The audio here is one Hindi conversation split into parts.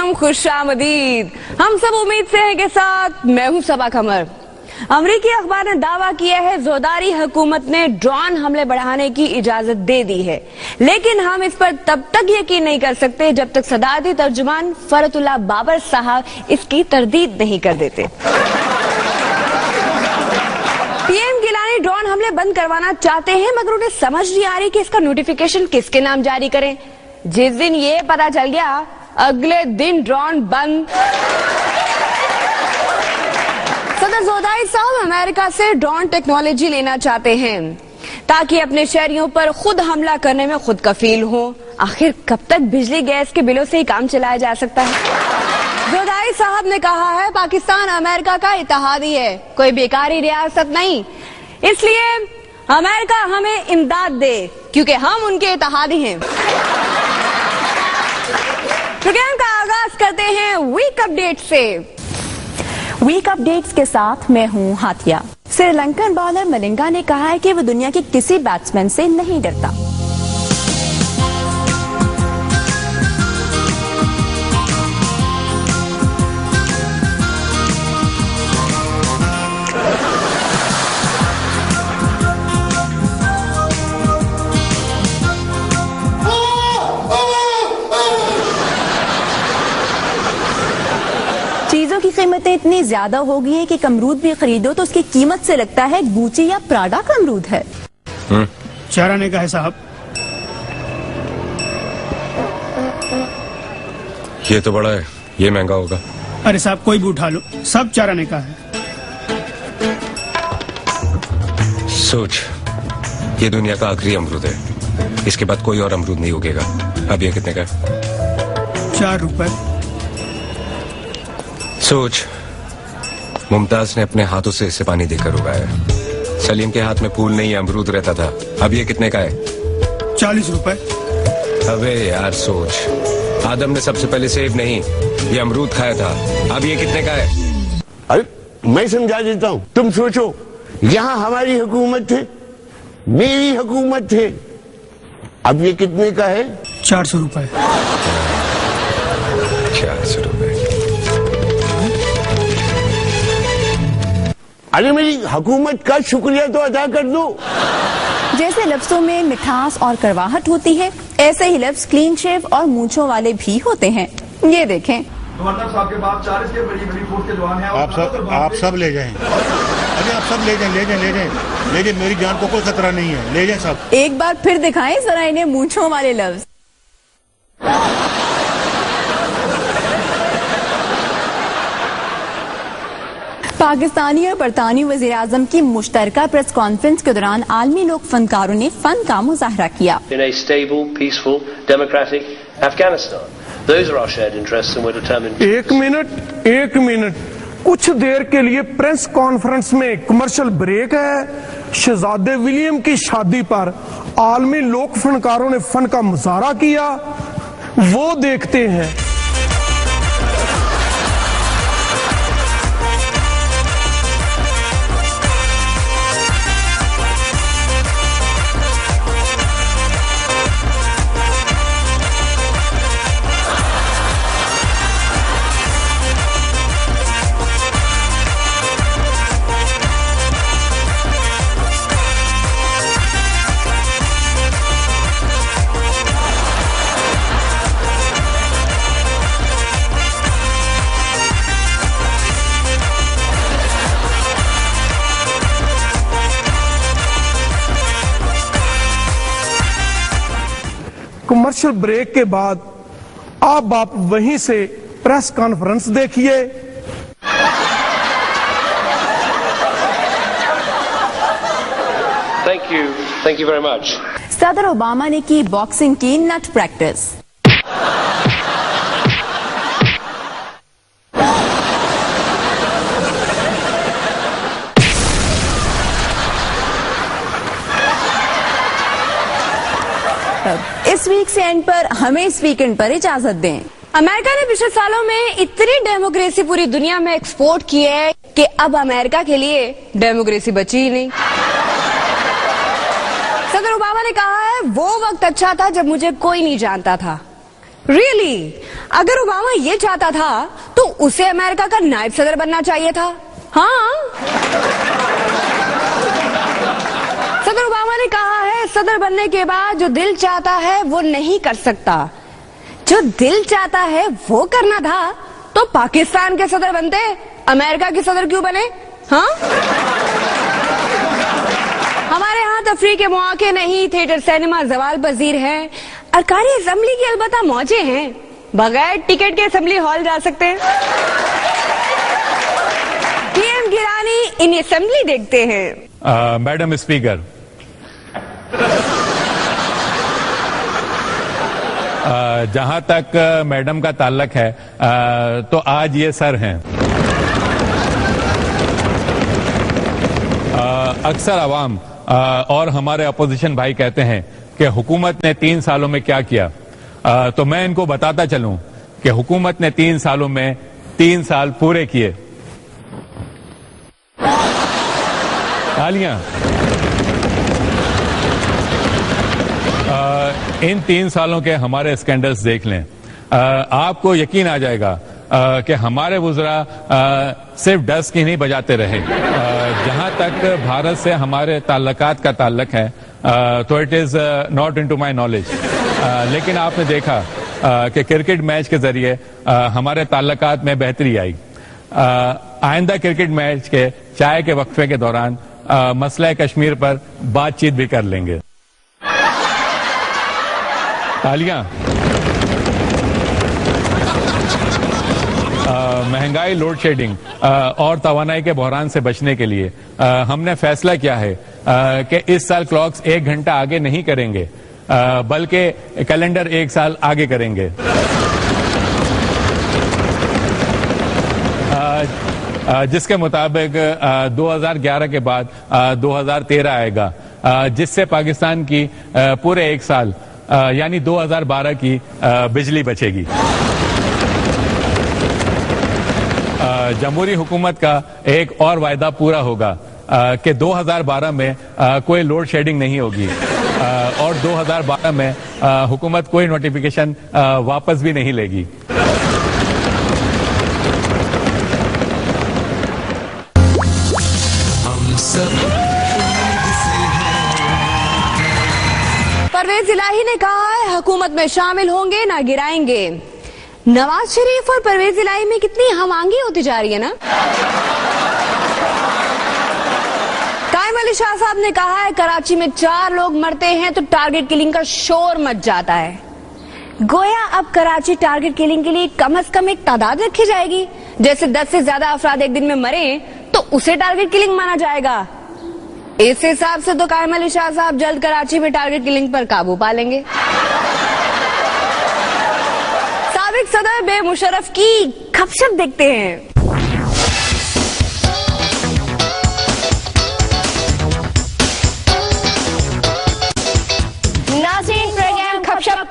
अलैकुम, खुशामदीद। हम सब उम्मीद से हैं के साथ मैं हूं सबा कमर। अमरीकी अखबार ने दावा किया है ज़रदारी हुकूमत ने ड्रोन हमले बढ़ाने की इजाजत दे दी है, लेकिन हम इस पर तब तक यकीन नहीं कर सकते जब तक सदारती तर्जुमान फरतुल्लाह बाबर साहब इसकी तरदीद नहीं कर देते। पीएम गिलानी ड्रोन हमले बंद करवाना चाहते हैं, मगर उन्हें समझ नहीं आ रही कि इसका नोटिफिकेशन किसके नाम जारी करें। जिस दिन ये पता चल गया, अगले दिन ड्रोन बंद। सदर ज़रदारी साहब अमेरिका से ड्रोन टेक्नोलॉजी लेना चाहते हैं ताकि अपने शहरियों पर खुद हमला करने में खुद कफील हो। आखिर कब तक बिजली गैस के बिलों से ही काम चलाया जा सकता है? ज़रदारी साहब ने कहा है पाकिस्तान अमेरिका का इत्तेहादी है, कोई बेकारी रियासत नहीं, इसलिए अमेरिका हमें इमदाद दे क्योंकि हम उनके इत्तेहादी हैं। प्रोग्राम का आगाज करते हैं वीक अपडेट से। वीक अपडेट्स के साथ मैं हूं हाथिया। श्रीलंकन बॉलर मलिंगा ने कहा है कि वो दुनिया के किसी बैट्समैन से नहीं डरता। चीजों की कीमतें इतनी ज्यादा हो गई है कि अमरूद भी खरीदो तो उसकी कीमत से लगता है गुची या प्राडा का अमरूद है। चार आने का है साहब। ये तो बड़ा है, ये महंगा होगा। अरे साहब कोई भी उठा लो, सब 4 आने का है। सोच, ये दुनिया का आखिरी अमरूद है, इसके बाद कोई और अमरूद नहीं उगेगा। अब ये कितने का है? 4 रुपए। सोच, मुमताज ने अपने हाथों से इसे पानी देकर उगाया। सलीम के हाथ में फूल नहीं अमरूद रहता था। अब ये कितने का है? 40 रुपए। अबे यार सोच, आदम ने सबसे पहले सेब नहीं, ये अमरूद खाया था। अब ये कितने का है? अरे मैं समझा देता हूँ, तुम सोचो, यहाँ हमारी हुकूमत है, मेरी हुकूमत है। अब ये कितने का है? 400 रुपए। 400 रुपए। अरे मेरी हुकूमत का शुक्रिया तो अदा कर दो। जैसे लफ्जों में मिठास और करवाहट होती है, ऐसे ही लफ्ज क्लीन शेव और मूंछों वाले भी होते हैं। ये देखें। गवर्नर साहब के बाद 40 के बड़ी फोर्स के जवान हैं। आप सब ले जाएं। अरे आप सब ले जाएं। मेरी जान को कोई खतरा नहीं है, ले जाएं सब। एक बार फिर दिखाएं जरा इन्हें मूंछों वाले लफ्ज। पाकिस्तानी और बरतानी वज़ीर आज़म की मुश्तरका प्रेस कॉन्फ्रेंस के दौरान आलमी लोक फनकारों ने फन का मुजाहरा किया। In a stable, peaceful, democratic Afghanistan. Those are our shared interests and we're determined. एक मिनट, कुछ देर के लिए प्रेस कॉन्फ्रेंस में कमर्शियल ब्रेक है। शहजादे विलियम की शादी पर आलमी लोक फनकारों ने फन का मुजाहरा किया, वो देखते हैं। कमर्शियल ब्रेक के बाद अब आप वहीं से प्रेस कॉन्फ्रेंस देखिए। Thank you very much. सदर ओबामा ने की बॉक्सिंग की नट प्रैक्टिस। इस वीक से एंड पर हमें इस वीकेंड पर इजाजत दें। अमेरिका ने पिछले सालों में इतनी डेमोक्रेसी पूरी दुनिया में एक्सपोर्ट की है कि अब अमेरिका के लिए डेमोक्रेसी बची ही नहीं। सदर ओबामा ने कहा है वो वक्त अच्छा था जब मुझे कोई नहीं जानता था, Really? अगर ओबामा ये चाहता था तो उसे अमेरिका का नायब सदर बनना चाहिए था। हाँ, सदर ओबामा ने कहा है सदर बनने के बाद जो दिल चाहता है वो नहीं कर सकता। जो दिल चाहता है वो करना था तो पाकिस्तान के सदर बनते, अमेरिका के सदर क्यों बने? हाँ, हमारे यहाँ तफरीह के मौके नहीं, थिएटर सिनेमा जवाल पजीर है। अरकानी असेंबली की अलबत्ता मौजे हैं, बगैर टिकट के असेंबली हॉल जा सकते हैं। पीएम गिरानी इन असेंबली देखते हैं। मैडम स्पीकर, जहां तक मैडम का ताल्लुक है तो आज ये सर हैं। अक्सर अवाम और हमारे अपोजिशन भाई कहते हैं कि हुकूमत ने 3 सालों में क्या किया, तो मैं इनको बताता चलूं कि हुकूमत ने 3 सालों में 3 साल पूरे किए। तालियां। इन 3 सालों के हमारे स्कैंडल्स देख लें, आपको यकीन आ जाएगा कि हमारे वुज़रा सिर्फ डस्ट की नहीं बजाते रहे। जहां तक भारत से हमारे ताल्लुकात का ताल्लुक है तो it is not into my knowledge, लेकिन आपने देखा कि क्रिकेट मैच के जरिए हमारे ताल्लुकात में बेहतरी आई। आइंदा क्रिकेट मैच के चाय के वक्फे के दौरान मसला कश्मीर पर बातचीत भी कर लेंगे। तालियां। महंगाई, लोड शेडिंग और तवानाई के बहरान से बचने के लिए हमने फैसला किया है कि इस साल क्लॉक्स 1 घंटा आगे नहीं करेंगे, बल्कि कैलेंडर 1 साल आगे करेंगे। जिसके मुताबिक 2011 के बाद 2013 आएगा, जिससे पाकिस्तान की पूरे 1 साल यानी 2012 की बिजली बचेगी। जमहूरी हुकूमत का एक और वायदा पूरा होगा कि 2012 में कोई लोड शेडिंग नहीं होगी और 2012 में हुकूमत कोई नोटिफिकेशन वापस भी नहीं लेगी। परवेज इलाही ने कहा है हुकूमत में शामिल होंगे ना गिराएंगे। नवाज शरीफ और परवेज इलाही में कितनी हमआंगी होती जा रही है ना। कायम अली शाह साहब ने कहा है कराची में 4 लोग मरते हैं तो टारगेट किलिंग का शोर मच जाता है। गोया अब कराची टारगेट किलिंग के लिए कम से कम एक तादाद रखी जाएगी, जैसे 10 से ज्यादा अफराद एक दिन में मरे तो उसे टारगेट किलिंग माना जाएगा। इस हिसाब से तो कायम अली शाह साहब जल्द कराची में टारगेट किलिंग पर काबू पा लेंगे। साबिक सदर बे मुशर्रफ की खपशप देखते हैं। नाज़रीन, प्रोग्राम खपशप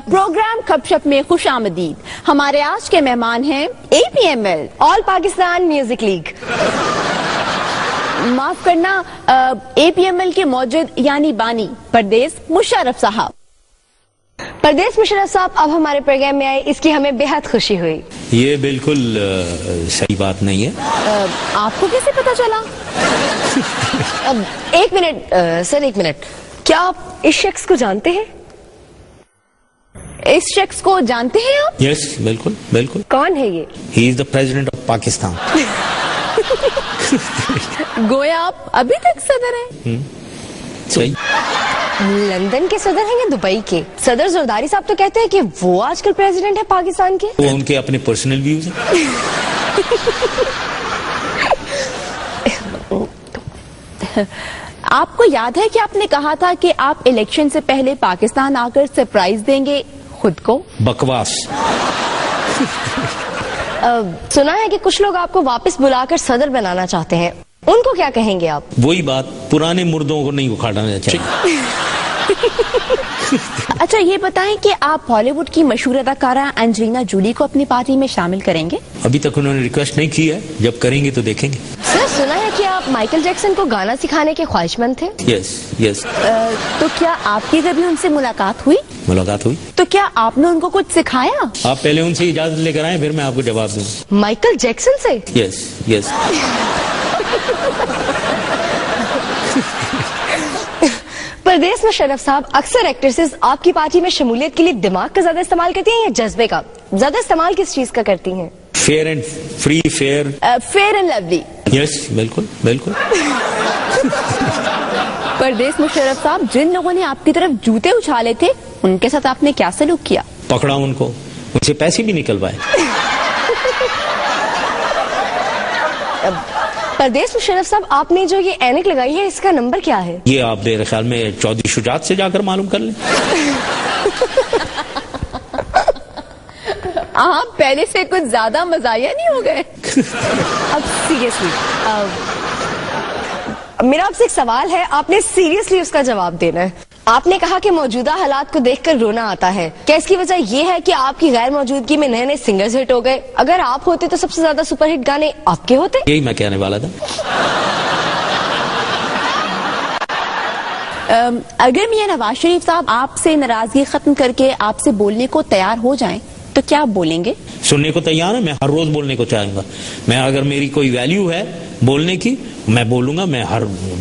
प्रोग्राम खपशप में खुश आमदीद। हमारे आज के मेहमान हैं APML, all Pakistan music league. माफ करना, APML के मौजूद यानी बानी परदेस मुशर्रफ साहब। परदेस मुशर्रफ साहब अब हमारे प्रोग्राम में आए, इसकी हमें बेहद खुशी हुई। ये बिल्कुल सही बात नहीं है। आपको कैसे पता चला? अब 1 मिनट सर, 1 मिनट। क्या आप इस शख्स को जानते हैं? इस शख्स को जानते हैं आप? यस, बिल्कुल बिल्कुल। कौन है ये? He is the president of Pakistan. गोया आप अभी तक सदर हैं? सही। लंदन के सदर हैं या दुबई के? सदर जरदारी साहब तो कहते हैं कि वो आजकल प्रेसिडेंट है पाकिस्तान के। वो उनके अपने पर्सनल व्यूज हैं। आपको याद है कि आपने कहा था कि आप इलेक्शन से पहले पाकिस्तान आकर सरप्राइज देंगे खुद को? बकवास। सुना है कि कुछ लोग आपको वापस बुलाकर सदर बनाना चाहते हैं, उनको क्या कहेंगे आप? वही बात, पुराने मुर्दों को नहीं उखाड़ना चाहिए। अच्छा ये बताएं कि आप हॉलीवुड की मशहूर अदाकारा एंजेलिना जूली को अपनी पार्टी में शामिल करेंगे? अभी तक उन्होंने रिक्वेस्ट नहीं की है, जब करेंगे तो देखेंगे। सर सुना है कि आप माइकल जैक्सन को गाना सिखाने के ख्वाहिशमंद थे। Yes yes. तो क्या आपकी कभी उनसे मुलाकात हुई? मुलाकात हुई। तो क्या आपने उनको कुछ सिखाया? आप पहले उनसे इजाजत लेकर आए, फिर मैं आपको जवाब दूंगा। माइकल जैक्सन से? Yes yes. परदेश मुशर्रफ साहब, अक्सर एक्ट्रेसेस आपकी पार्टी में शमूलियत के लिए दिमाग का ज्यादा इस्तेमाल करती हैं या जज्बे का? ज्यादा इस्तेमाल किस चीज का करती हैं? Fair and free, fair fair and lovely. Yes बिल्कुल बिल्कुल। परदेश मुशर्रफ साहब, जिन लोगों ने आपकी तरफ जूते उछाले थे उनके साथ आपने क्या सलूक किया? पकड़ा उनको, उनसे पैसे भी निकल पाए। परदेश मुशर्रफ साहब, आपने जो ये ऐनक लगाई है इसका नंबर क्या है? ये आप मेरे ख्याल में चौधरी शुजात से जाकर मालूम कर लें। आप पहले से कुछ ज्यादा मजाया नहीं हो गए? अब सीरियसली मेरा आपसे एक सवाल है, आपने सीरियसली उसका जवाब देना है। आपने कहा कि मौजूदा हालात को देखकर रोना आता है। क्या इसकी वजह यह है कि आपकी गैर मौजूदगी में नए नए सिंगर्स हिट हो गए? अगर आप होते तो सबसे ज्यादा सुपरहिट गाने आपके होते? यही मैं कहने वाला था। अगर मियां नवाज शरीफ साहब आपसे नाराजगी खत्म करके आपसे बोलने को तैयार हो जाएं, तो क्या आप बोलेंगे? सुनने को तैयार है, मैं हर रोज बोलने को चाहूंगा। मैं अगर मेरी कोई वैल्यू है बोलने की, मैं बोलूंगा।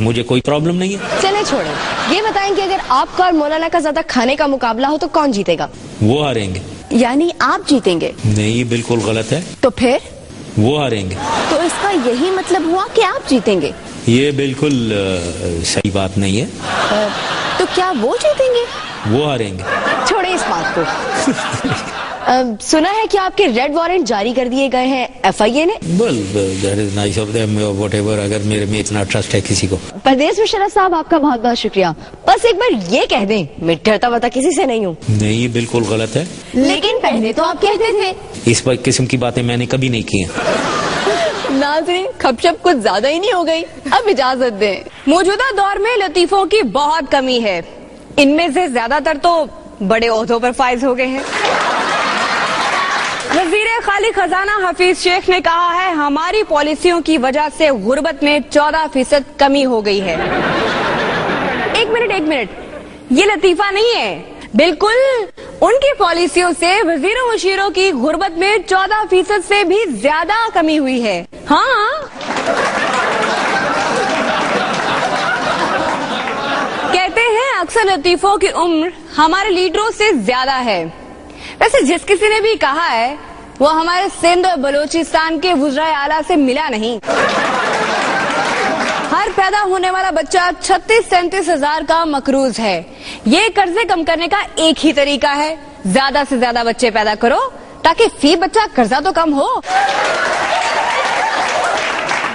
मुझे कोई प्रॉब्लम नहीं है। चले छोड़े, ये बताएं कि अगर आपका और मौलाना का ज्यादा खाने का मुकाबला हो तो कौन जीतेगा? वो हारेंगे। यानी आप जीतेंगे? नहीं, ये बिल्कुल गलत है। तो फिर? वो हारेंगे। तो इसका यही मतलब हुआ कि आप जीतेंगे? ये बिल्कुल सही बात नहीं है। तो क्या वो जीतेंगे? वो हारेंगे। छोड़े इस बात को। सुना है कि आपके रेड वारंट जारी कर दिए गए हैं FIA ने। That is nice of them, whatever. अगर मेरे में इतना ट्रस्ट है किसी को। परदेश मुशर्रफ साहब, आपका बहुत बहुत शुक्रिया। बस एक बार ये कह दें, मैं डरता वरता किसी से नहीं हूँ। नहीं, ये बिल्कुल गलत है। लेकिन पहले तो आप कहते थे। इस किस्म की बातें मैंने कभी नहीं की हैं। नाज़रीन, खपशप कुछ ज्यादा ही नहीं हो गई? अब इजाजत दें। मौजूदा दौर में लतीफों की बहुत कमी है। इनमें से ज्यादातर तो बड़े ओहदों पर फाइज हो गए हैं। वजीर खाली खजाना हफीज शेख ने कहा है, हमारी पॉलिसियों की वजह से गुर्बत में 14% कमी हो गई है। एक मिनट, ये लतीफा नहीं है, बिल्कुल उनकी पॉलिसियों से वजीरों मुशीरों की गुर्बत में 14% से भी ज्यादा कमी हुई है। हाँ, कहते हैं अक्सर लतीफों की उम्र हमारे लीडरों से ज्यादा है। वैसे जिस किसी ने भी कहा है वो हमारे सिंध और बलूचिस्तान के वुज़राए आला से मिला नहीं। हर पैदा होने वाला बच्चा 36-37 हजार का मकरूज है। ये कर्जे कम करने का एक ही तरीका है, ज्यादा से ज्यादा बच्चे पैदा करो ताकि फी बच्चा कर्जा तो कम हो।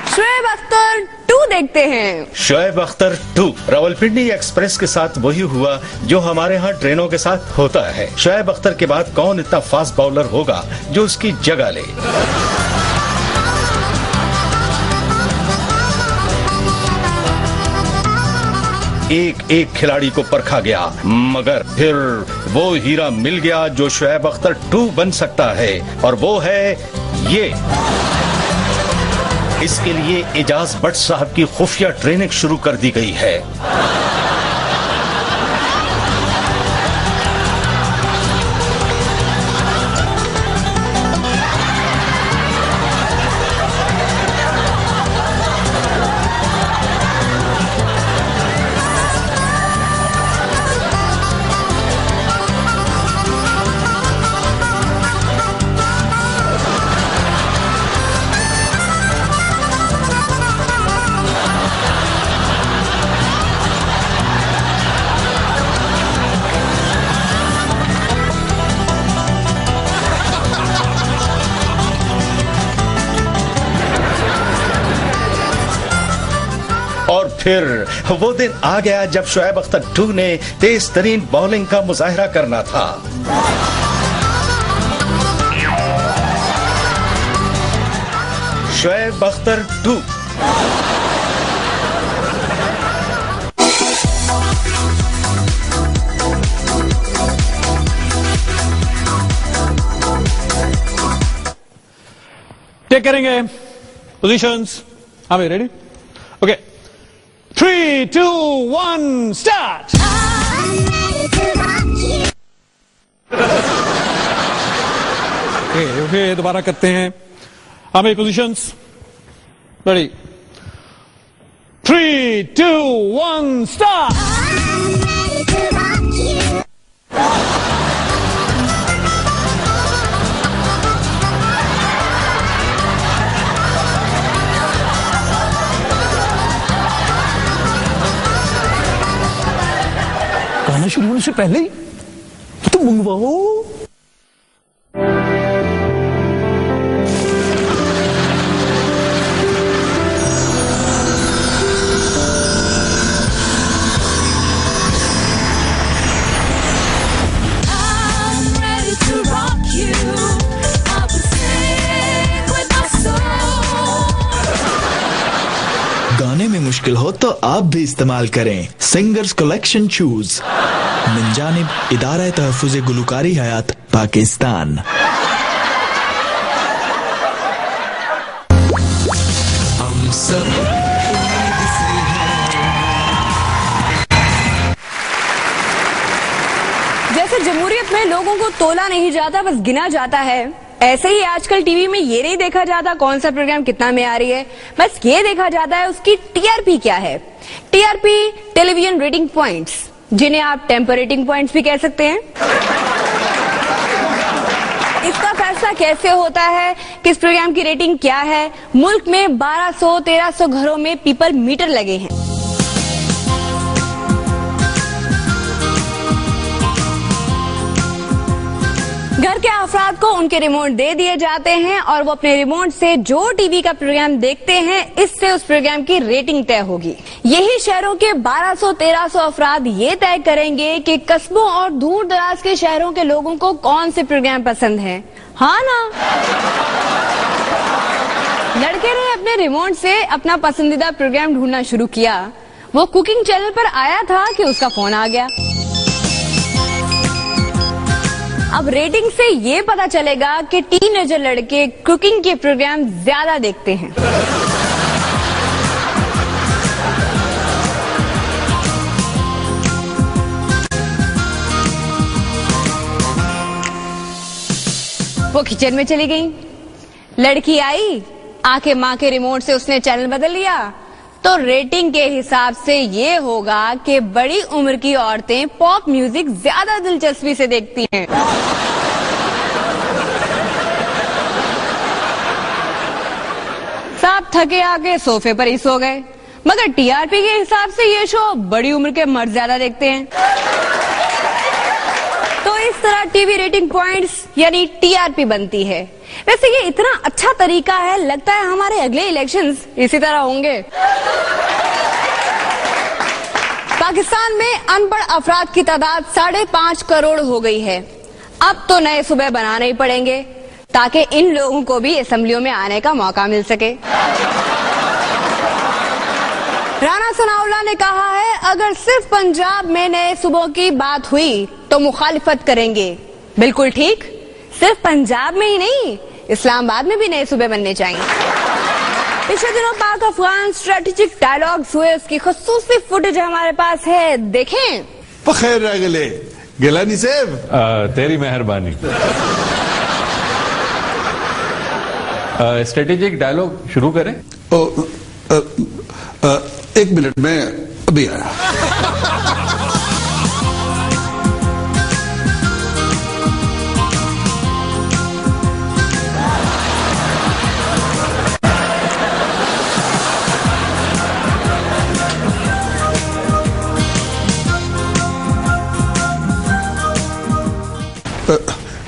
शोएब अख्तर 2 देखते हैं। शोएब अख्तर 2 रावलपिंडी एक्सप्रेस के साथ वही हुआ जो हमारे यहाँ ट्रेनों के साथ होता है। शोएब अख्तर के बाद कौन इतना फास्ट बॉलर होगा जो उसकी जगह ले? एक खिलाड़ी को परखा गया, मगर फिर वो हीरा मिल गया जो शोएब अख्तर 2 बन सकता है, और वो है ये। इसके लिए एजाज भट्ट साहब की खुफिया ट्रेनिंग शुरू कर दी गई है। और फिर वो दिन आ गया जब शोएब अख्तर 2 ने तेज तरीन बॉलिंग का मुजाहिरा करना था। शोएब अख्तर 2। टेक करेंगे पोजीशंस। हमें रेडी? Okay 3, 2, 1 start. ओके दोबारा करते हैं। हमें पोजीशंस रेडी 3, 2, 1 स्टार्ट। गाना शुरू होने से पहले ही तो मंगवाओ। गाने में मुश्किल हो तो आप भी इस्तेमाल करें सिंगर्स कलेक्शन शूज मिन जानिब इदारा तहफ़्फ़ुज़ गुलकारी हयात पाकिस्तान। हम सब जैसे जमहूरियत में लोगों को तोला नहीं जाता बस गिना जाता है, ऐसे ही आजकल टीवी में ये नहीं देखा जाता कौन सा प्रोग्राम कितना में आ रही है, बस ये देखा जाता है उसकी टीआरपी क्या है। टीआरपी टेलीविजन रेटिंग पॉइंट्स, जिन्हें आप टेम्पर रेटिंग पॉइंट्स भी कह सकते हैं। इसका फैसला कैसे होता है, किस प्रोग्राम की रेटिंग क्या है। मुल्क में 1200-1300 घरों में पीपल मीटर लगे हैं। घर के अफराद को उनके रिमोट दे दिए जाते हैं और वो अपने रिमोट से जो टीवी का प्रोग्राम देखते हैं इससे उस प्रोग्राम की रेटिंग तय होगी। यही शहरों के 1200-1300 अफराद ये तय करेंगे कि कस्बों और दूर दराज के शहरों के लोगों को कौन से प्रोग्राम पसंद हैं। हाँ ना, लड़के ने अपने रिमोट से अपना पसंदीदा प्रोग्राम ढूंढना शुरू किया। वो कुकिंग चैनल पर आया था कि उसका फोन आ गया। अब रेटिंग से ये पता चलेगा कि टीनेजर लड़के कुकिंग के प्रोग्राम ज्यादा देखते हैं। वो किचन में चली गई, लड़की आई, आके माँ के रिमोट से उसने चैनल बदल लिया। तो रेटिंग के हिसाब से ये होगा कि बड़ी उम्र की औरतें पॉप म्यूजिक ज्यादा दिलचस्पी से देखती हैं। सब थके आके सोफे पर ही सो गए, मगर टीआरपी के हिसाब से ये शो बड़ी उम्र के मर्द ज्यादा देखते हैं। तो इस तरह टीवी रेटिंग पॉइंट्स यानी टीआरपी बनती है। वैसे ये इतना अच्छा तरीका है, लगता है हमारे अगले इलेक्शंस इसी तरह होंगे। पाकिस्तान में अनपढ़ अफराद की तादाद 5.5 करोड़ हो गई है। अब तो नए सूबे बनाने ही पड़ेंगे ताकि इन लोगों को भी असेंबलियों में आने का मौका मिल सके। राना सनाउल्लाह ने कहा है, अगर सिर्फ पंजाब में नए सूबों की बात हुई तो मुखालिफत करेंगे। बिल्कुल ठीक, सिर्फ पंजाब में ही नहीं, इस्लामाबाद में भी नए सूबे बनने चाहिए। पिछले दिनों पाक अफगान स्ट्रेटेजिक डायलॉग्स हुए, उसकी खुसूसी फुटेज हमारे पास है, देखें। खैर रह गले गिलानी साहब, तेरी मेहरबानी। स्ट्रेटेजिक डायलॉग शुरू करें। एक मिनट में अभी आया।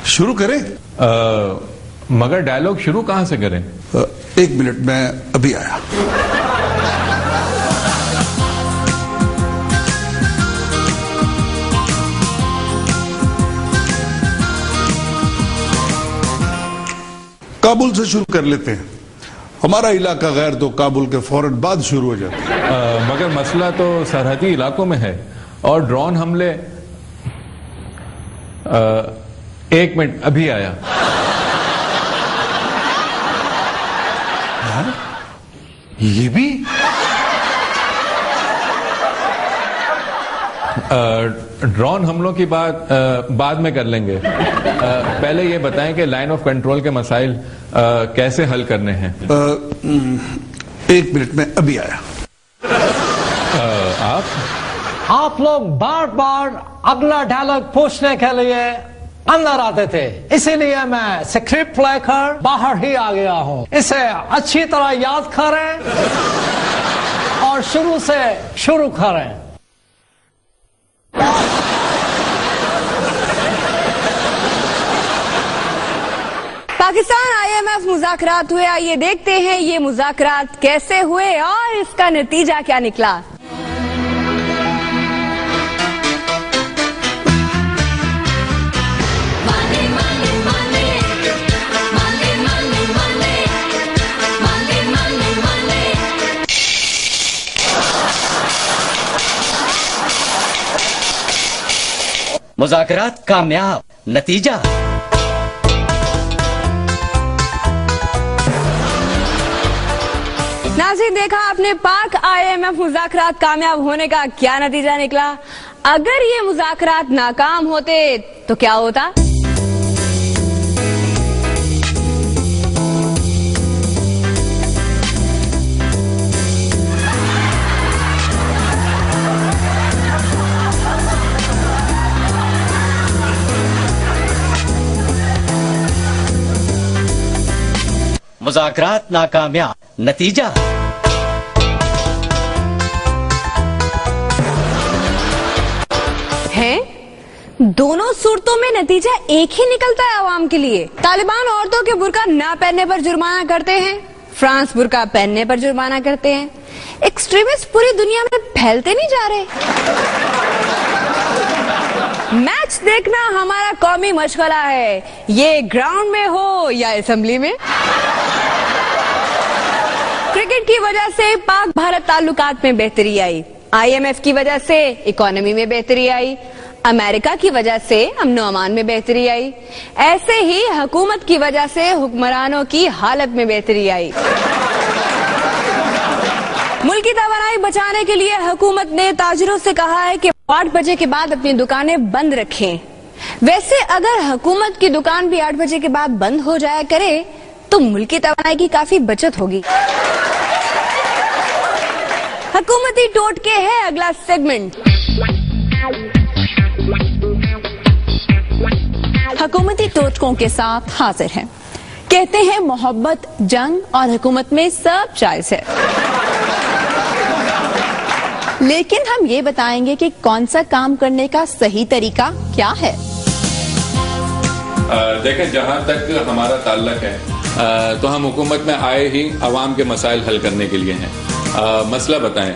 शुरू करें? मगर डायलॉग शुरू कहां से करें? एक मिनट में अभी आया। काबुल से शुरू कर लेते हैं। हमारा इलाका गैर तो काबुल के फौरन बाद शुरू हो जाता है। मगर मसला तो सरहदी इलाकों में है और ड्रोन हमले। एक मिनट, अभी आया। ये भी ड्रोन हमलों की बात बाद में कर लेंगे। पहले ये बताएं कि लाइन ऑफ कंट्रोल के मसाइल कैसे हल करने हैं। 1 मिनट में अभी आया। आप लोग बार बार अगला डायलॉग पूछने के लिए अंदर आते थे, इसीलिए मैं स्क्रिप्ट लेकर बाहर ही आ गया हूं। इसे अच्छी तरह याद करें और शुरू से शुरू करें। पाकिस्तान IMF मुज़ाकरात हुए। आइए देखते हैं ये मुज़ाकरात कैसे हुए और इसका नतीजा क्या निकला। मुज़ाकरात कामयाब, नतीजा। नाज़रीन, देखा आपने पाक IMF मुज़ाकरात कामयाब होने का क्या नतीजा निकला। अगर ये मुज़ाकरात नाकाम होते तो क्या होता। मुज़ाकरात नाकामयाब, नतीजा। है दोनों सूरतों में नतीजा एक ही निकलता है अवाम के लिए। तालिबान औरतों के बुर्का ना पहनने पर जुर्माना करते हैं, फ्रांस बुर्का पहनने पर जुर्माना करते हैं। एक्सट्रीमिस्ट पूरी दुनिया में फैलते नहीं जा रहे। मैच देखना हमारा कौमी मशगला है, ये ग्राउंड में हो या असेंबली में। क्रिकेट की वजह से पाक भारत ताल्लुकात में बेहतरी आई, IMF की वजह से इकोनॉमी में बेहतरी आई, अमेरिका की वजह से अमन अमान में बेहतरी आई। ऐसे ही हुकूमत की वजह से हुक्मरानों की हालत में बेहतरी आई। मुल्क की तवानाई बचाने के लिए हुकूमत ने ताजिरों से कहा है कि 8 बजे के बाद अपनी दुकानें बंद रखें। वैसे अगर हुकूमत की दुकान भी 8 बजे के बाद बंद हो जाया करे तो मुल्क की तवानाई की काफी बचत होगी। हुकूमती टोटके है अगला सेगमेंट। हुकूमती टोटकों के साथ हाजिर हैं। कहते हैं मोहब्बत, जंग और हुकूमत में सब जायज है, लेकिन हम ये बताएंगे कि कौन सा काम करने का सही तरीका क्या है। देखें, जहां तक हमारा ताल्लुक है तो हम हुकूमत में आए ही अवाम के मसाइल हल करने के लिए हैं। मसला बताएं।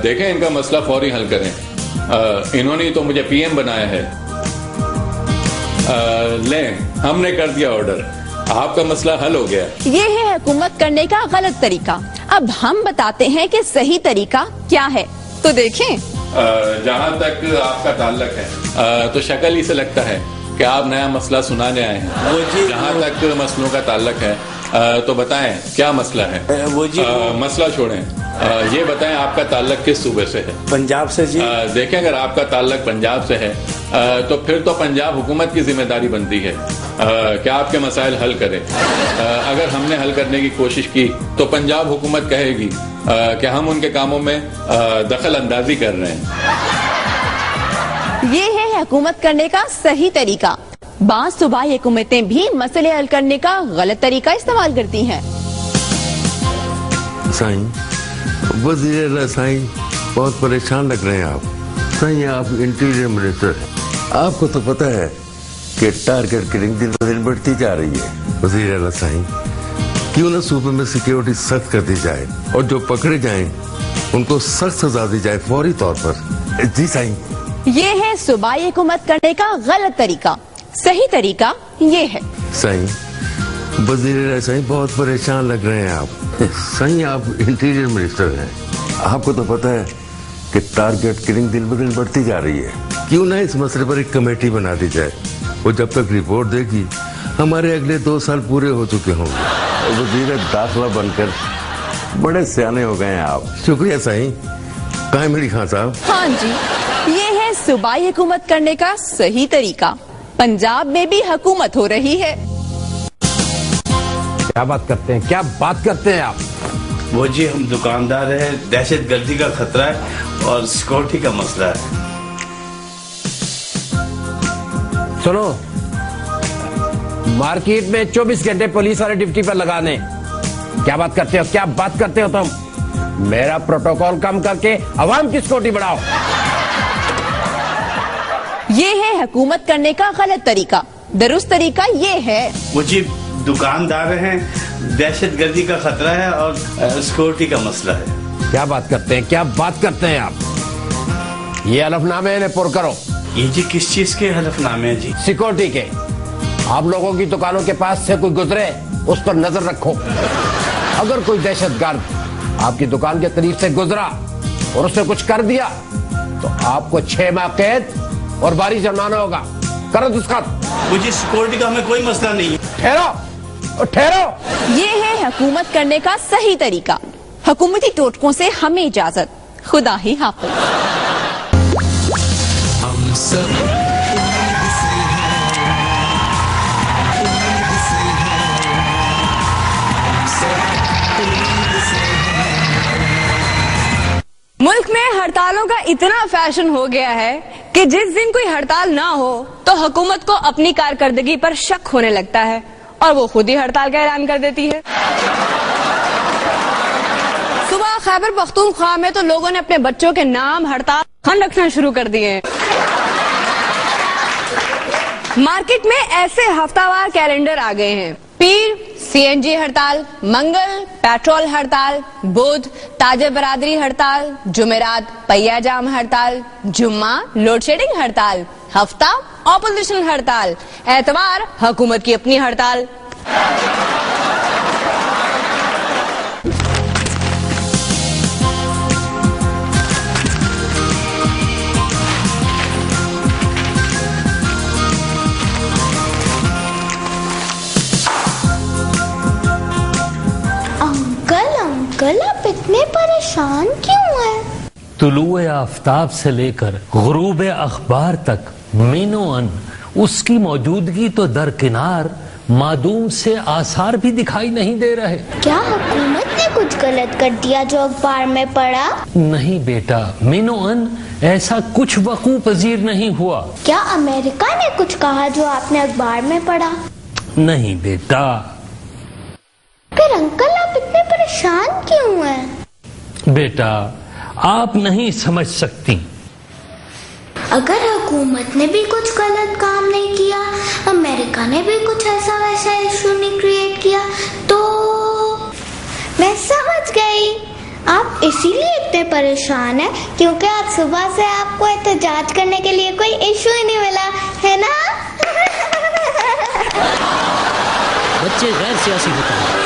देखें, इनका मसला फौरी हल करें। इन्होंने तो मुझे PM बनाया है। लें, हमने कर दिया ऑर्डर, आपका मसला हल हो गया। ये है हुकूमत करने का गलत तरीका। अब हम बताते हैं कि सही तरीका क्या है, तो देखें। जहां तक आपका ताल्लुक है तो शक्ल ही से लगता है कि आप नया मसला सुनाने आए हैं। जहां तक मसलों का ताल्लुक है तो बताएं क्या मसला है। मसला छोड़ें, ये बताएं आपका ताल्लुक किस सूबे से है। पंजाब से जी। देखें, अगर आपका ताल्लुक पंजाब से है तो फिर तो पंजाब हुकूमत की जिम्मेदारी बनती है कि आपके मसाइल हल करे। अगर हमने हल करने की कोशिश की तो पंजाब हुकूमत कहेगी कि हम उनके कामों में दखल अंदाजी कर रहे हैं। ये है हुकूमत करने का सही तरीका। बाज़ सूबाई हुकूमतें भी मसले हल करने का गलत तरीका इस्तेमाल करती हैं। साईं, वज़ीर साईं, बहुत परेशान लग रहे हैं आप। साईं, आप इंटीरियर मिनिस्टर हैं, आपको तो पता है कि टारगेट किलिंग दिन ब दिन बढ़ती जा रही है। वज़ीर साईं, क्यों ना सूबे में सिक्योरिटी सख्त कर दी जाए और जो पकड़े जाएं उनको सख्त सजा दी जाए फौरी तौर पर। जी साईं। ये है सूबाई हुकूमत करने का गलत तरीका। सही तरीका ये है। साईं, वज़ीर साईं, बहुत परेशान लग रहे हैं आप। साईं, आप इंटीरियर मिनिस्टर हैं, आपको तो पता है कि टारगेट किलिंग दिन ब दिन बढ़ती जा रही है। क्यों ना इस मसले पर एक कमेटी बना दी जाए, वो जब तक रिपोर्ट देगी हमारे अगले 2 साल पूरे हो चुके होंगे। वजीर दाखिला बनकर बड़े सियाने हो गए हैं आप। शुक्रिया साईं। कहाँ मिली खान साहब? हाँ जी, ये है सूबाई हुकूमत करने का सही तरीका। पंजाब में भी हुकूमत हो रही है। क्या बात करते हैं, क्या बात करते हैं आप? वो जी हम दुकानदार हैं, दहशत गर्दी का खतरा है और सिक्योरिटी का मसला है। सुनो, मार्केट में 24 घंटे पुलिस वाले ड्यूटी पर लगाने। क्या बात करते हो, क्या बात करते हो तुम? मेरा प्रोटोकॉल कम करके अवाम की सिक्योरिटी बढ़ाओ। ये है हुकूमत करने का गलत तरीका। दुरुस्त तरीका ये है, वो जी दुकानदार हैं, दहशत गर्दी का खतरा है और सिक्योरिटी का मसला है। क्या बात करते हैं, क्या बात करते हैं आप? ये हलफनामे इन्हें पुर करो। ये जी किस चीज के हलफनामे हैं जी? सिक्योरिटी के। आप लोगों की दुकानों के पास से कोई गुजरे उस पर नजर रखो। अगर कोई दहशतगर्द आपकी दुकान के करीब से गुजरा और उसने कुछ कर दिया तो आपको 6 माह कैद और भारी जुर्माना होगा। करो दस्तखत। मुझे सिक्योरिटी का हमें कोई मसला नहीं है। ठहरो, ठहरो। ये है हुकूमत करने का सही तरीका। हुकूमती टोटकों से हमें इजाजत। खुदा ही हाफिज। हम सब मुल्क में हड़तालों का इतना फैशन हो गया है कि जिस दिन कोई हड़ताल ना हो तो हुकूमत को अपनी कारकर्दगी पर शक होने लगता है और वो खुद ही हड़ताल का ऐलान कर देती है। सुबह खैबर पख्तूनख्वा में तो लोगों ने अपने बच्चों के नाम हड़ताल खन रखना शुरू कर दिए। मार्केट में ऐसे हफ्तावार कैलेंडर आ गए हैं। पीर सीएनजी हड़ताल, मंगल पेट्रोल हड़ताल, बुध ताजे बरादरी हड़ताल, जुमेरात पहिया जाम हड़ताल, जुम्मा लोड शेडिंग हड़ताल, हफ्ता ऑपोजिशन हड़ताल, एतवार हुकूमत की अपनी हड़ताल। अंकल आप इतने परेशान क्यों हैं? तुलुए आफ्ताब से लेकर गुरूब अखबार तक मीनोअन उसकी मौजूदगी तो दरकिनार, मादूम से आसार भी दिखाई नहीं दे रहे। क्या हुकूमत ने कुछ गलत कर दिया जो अखबार में पढ़ा? नहीं बेटा, मीनोअन ऐसा कुछ वकूअ पजीर नहीं हुआ। क्या अमेरिका ने कुछ कहा जो आपने अखबार में पढ़ा? नहीं बेटा। फिर अंकल आप इतने परेशान क्यों हैं? बेटा आप नहीं समझ सकती। अगर हुकूमत ने भी कुछ गलत काम नहीं किया, अमेरिका ने भी कुछ ऐसा वैसा इशू नहीं क्रिएट किया, तो मैं समझ गई। आप इसीलिए इतने परेशान हैं क्योंकि आज सुबह से आपको एहतजाज करने के लिए कोई इशू ही नहीं मिला, है ना? बच्चे गैर सियासी होते हैं।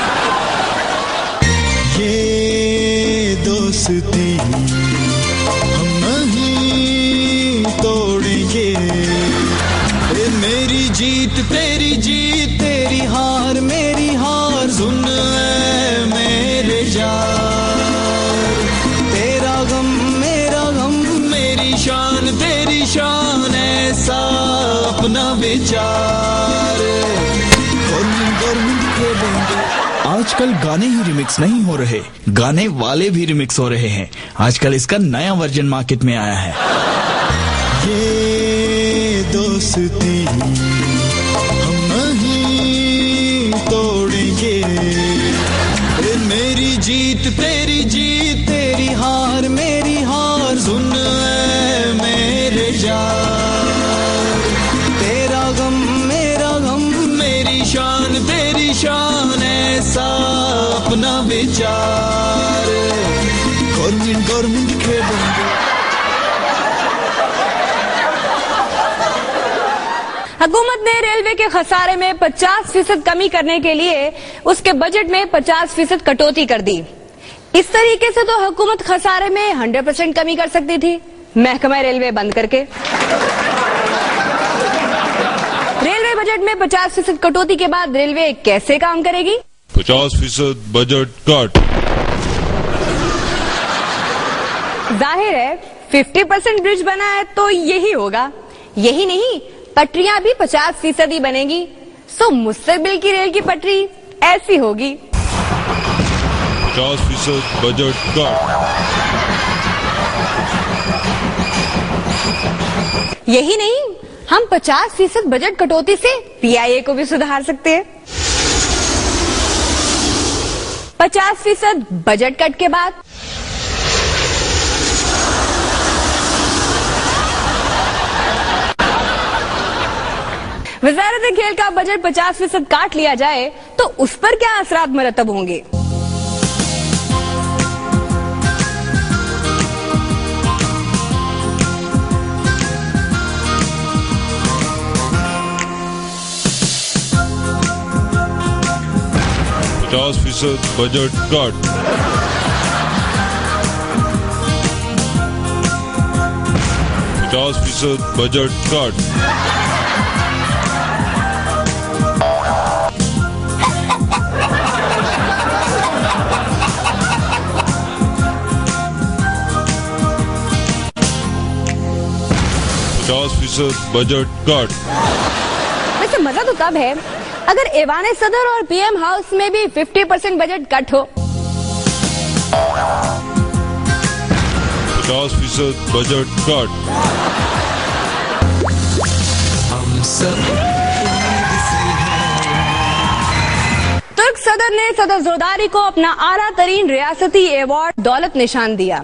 ये दोस्ती हम नहीं तोड़ेंगे, मेरी जीत तेरी जीत, तेरी हार मेरी हार, सुन ऐ मेरे यार, तेरा गम मेरा गम, मेरी शान तेरी शान, ऐसा अपना विचार। आजकल गाने ही रिमिक्स नहीं हो रहे, गाने वाले भी रिमिक्स हो रहे हैं। आजकल इसका नया वर्जन मार्केट में आया है। ये दोस्ती हम नहीं तोड़ेंगे, मेरी जीत तेरी जीत, तेरी हार मेरी हार, सुन ऐ मेरे यार, तेरा गम मेरा गम, मेरी शान तेरी शान, ऐसा अपना विचार। गवर्नमेंट खेलेंगे। हुकूमत ने रेलवे के खसारे में 50% कमी करने के लिए उसके बजट में 50% कटौती कर दी। इस तरीके से तो हुकूमत खसारे में 100% कमी कर सकती थी, महकमा रेलवे बंद करके। रेलवे बजट में 50% कटौती के बाद रेलवे कैसे काम करेगी? 50% बजट कट। जाहिर है 50% ब्रिज बना है तो यही होगा। यही नहीं, पटरियां भी 50% ही बनेगी। सो मुस्तकबिल की रेल की पटरी ऐसी होगी। 50% बजट कट। यही नहीं, हम 50% बजट कटौती से पीआईए को भी सुधार सकते हैं। 50% बजट कट के बाद वजारत खेल का बजट 50% काट लिया जाए तो उस पर क्या असरात मरतब होंगे? %50 budget cut. %50 budget cut. %50 budget cut. वैसे मजा तो तब है अगर ऐवान सदर और पीएम हाउस में भी 50% बजट कट हो। 50% बजट कट। हम सब तुर्क सदर ने सदर ज़रदारी को अपना आला तरीन रियासती अवार्ड दौलत निशान दिया।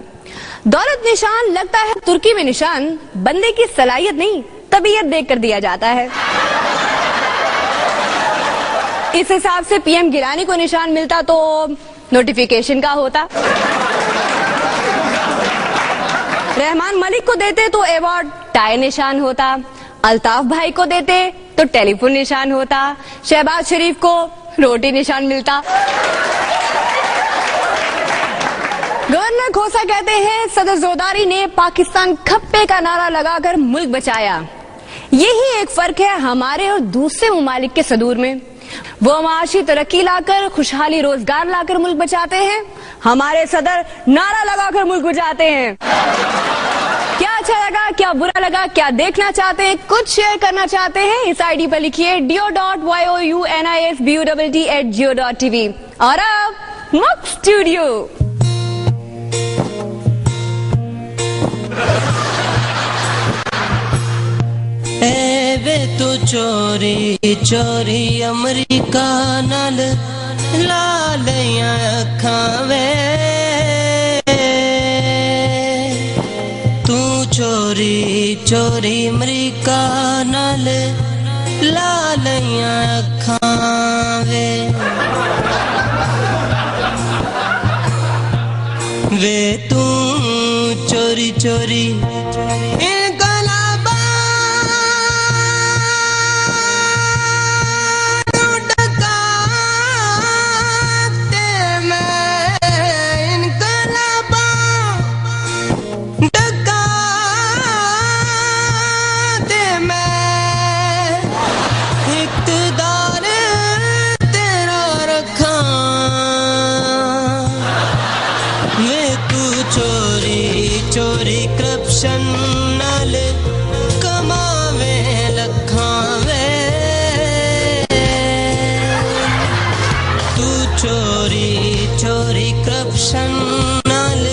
दौलत निशान लगता है तुर्की में निशान बंदे की सलाहियत नहीं, तबीयत देखकर दिया जाता है। इस हिसाब से पीएम गिलानी को निशान मिलता तो नोटिफिकेशन का होता। रहमान मलिक को देते तो अवार्ड टाई निशान होता। अल्ताफ भाई को देते तो टेलीफोन निशान होता। शहबाज शरीफ को रोटी निशान मिलता। गवर्नर खोसा कहते हैं सदर ज़रदारी ने पाकिस्तान खप्पे का नारा लगाकर मुल्क बचाया। यही एक फर्क है हमारे और दूसरे ममालिक के सदूर में। वो माशी तरक्की लाकर खुशहाली रोजगार लाकर मुल्क बचाते हैं, हमारे सदर नारा लगाकर मुल्क बचाते हैं। क्या अच्छा लगा, क्या बुरा लगा, क्या देखना चाहते हैं, कुछ शेयर करना चाहते हैं, इस आईडी पर लिखिए do.younisbutt@geo.tv। और अब मुक्त स्टूडियो। वे तो चोरी चोरी अमरीका नाल लालियां अखां वे, तू चोरी चोरी अमरीका नाल लालियां अखां वे, वे तू चोरी चोरी चोरी करप्शन नाल कमावे लखां वे, तू चोरी चोरी करप्शन नाल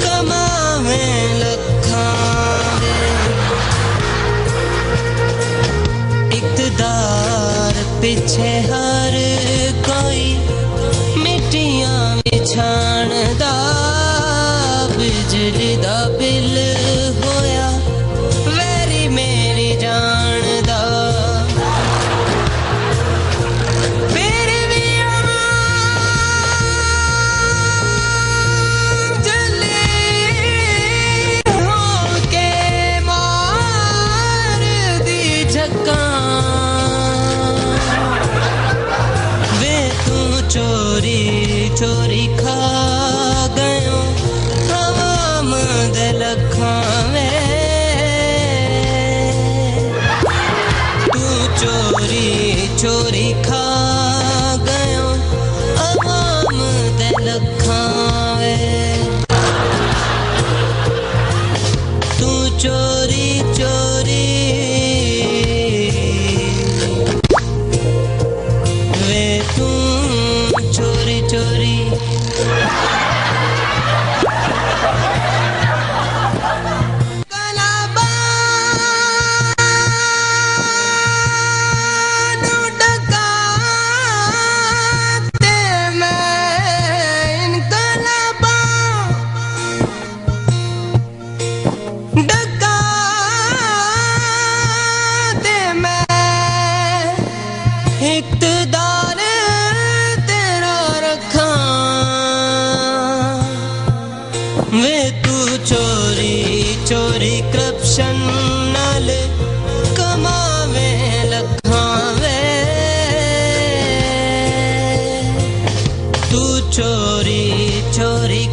कमावे लखां वे, इक़्तिदार पिछे हर कोई मिट्टियां बिछाणदा, बिजली दा बिल होया वेरी मेरी जान दा, फिर भी जले हो के मार दी झक्का, वे तू चोरी चोरी खा गयो लखां वे, तू चोरी चोरी इक़्तिदार तेरा रखा वे तू चोरी चोरी करप्शन नाल कमावे लखावे तू चोरी चोरी